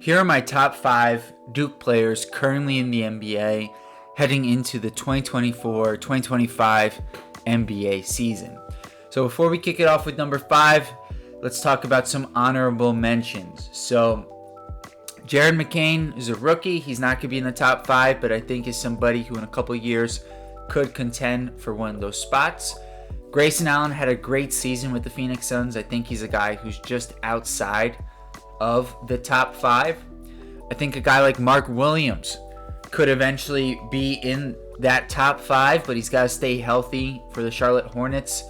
Here are my top 5 Duke players currently in the NBA heading into the 2024-2025 NBA season. So before we kick it off with number 5, let's talk about some honorable mentions. So Jared McCain is a rookie. He's not going to be in the top 5, but I think is somebody who in a couple years could contend for one of those spots. Grayson Allen had a great season with the Phoenix Suns. I think he's a guy who's just outside of the top 5. I think a guy like Mark Williams could eventually be in that top 5, but he's got to stay healthy for the Charlotte Hornets.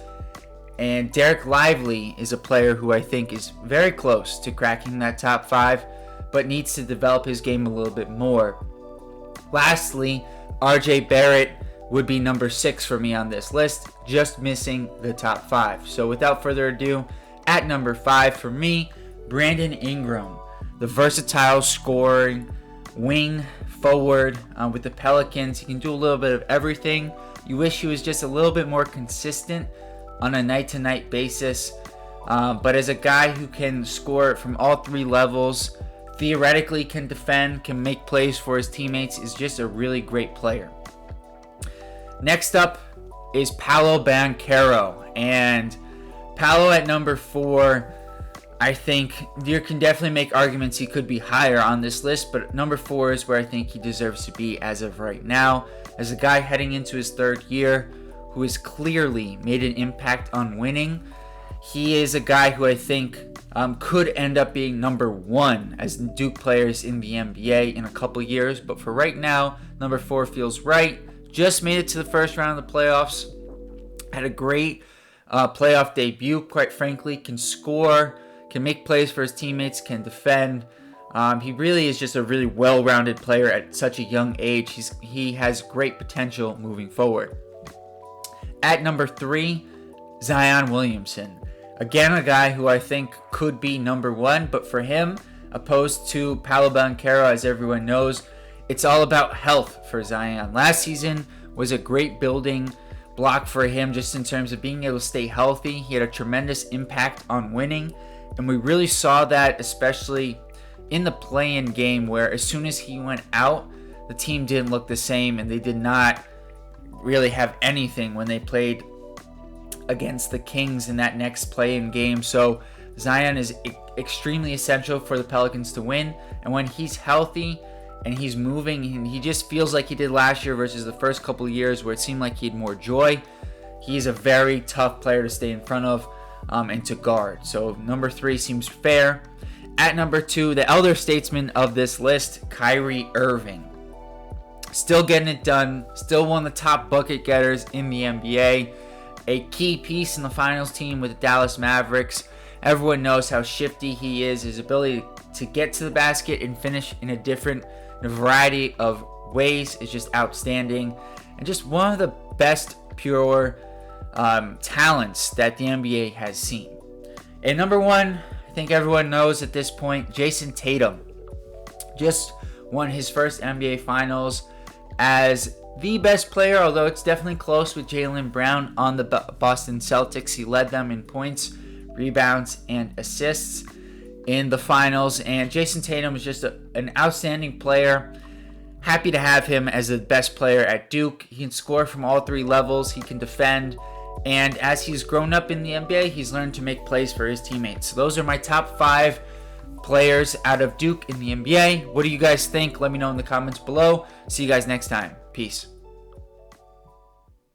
And Derek Lively is a player who I think is very close to cracking that top 5, but needs to develop his game a little bit more. Lastly, RJ Barrett would be number 6 for me on this list, just missing the top 5. So without further ado, at number 5 for me, Brandon Ingram, the versatile scoring wing forward with the Pelicans. He can do a little bit of everything. You wish he was just a little bit more consistent on a night-to-night basis. But as a guy who can score from all 3 levels, theoretically can defend, can make plays for his teammates, is just a really great player. Next up is Paolo Banchero. And Paolo at number 4, I think you can definitely make arguments he could be higher on this list, but number 4 is where I think he deserves to be as of right now. As a guy heading into his 3rd year who has clearly made an impact on winning, he is a guy who I think could end up being number 1 as Duke players in the NBA in a couple years. But for right now, number 4 feels right. Just made it to the first round of the playoffs. Had a great playoff debut, quite frankly. Can score, can make plays for his teammates, can defend. He really is just a really well-rounded player at such a young age. He has great potential moving forward. At number 3, Zion Williamson. Again, a guy who I think could be number 1, but for him, opposed to Paolo Banchero, as everyone knows, it's all about health for Zion. Last season was a great building block for him just in terms of being able to stay healthy. He had a tremendous impact on winning, and we really saw that especially in the play-in game where as soon as he went out, the team didn't look the same, and they did not really have anything when they played against the Kings in that next play-in game. So Zion is extremely essential for the Pelicans to win, and when he's healthy and he's moving, and he just feels like he did last year versus the first couple of years where it seemed like he had more joy, he's a very tough player to stay in front of and to guard. So number 3 seems fair. At number 2, the elder statesman of this list, Kyrie Irving. Still getting it done, still one of the top bucket getters in the NBA. A key piece in the finals team with the Dallas Mavericks. Everyone knows how shifty he is. His ability to get to the basket and finish in a variety of ways is just outstanding. And just one of the best pure talents that the NBA has seen. And number 1, I think everyone knows at this point, Jayson Tatum. Just won his first NBA Finals as the best player, although it's definitely close with Jaylen Brown on the Boston Celtics. He led them in points, rebounds, and assists in the finals. And Jayson Tatum is just an outstanding player. Happy to have him as the best player at Duke. He can score from all 3 levels. He can defend. And as he's grown up in the NBA, he's learned to make plays for his teammates. So those are my top 5 players out of Duke in the NBA. What do you guys think? Let me know in the comments below. See you guys next time. Peace.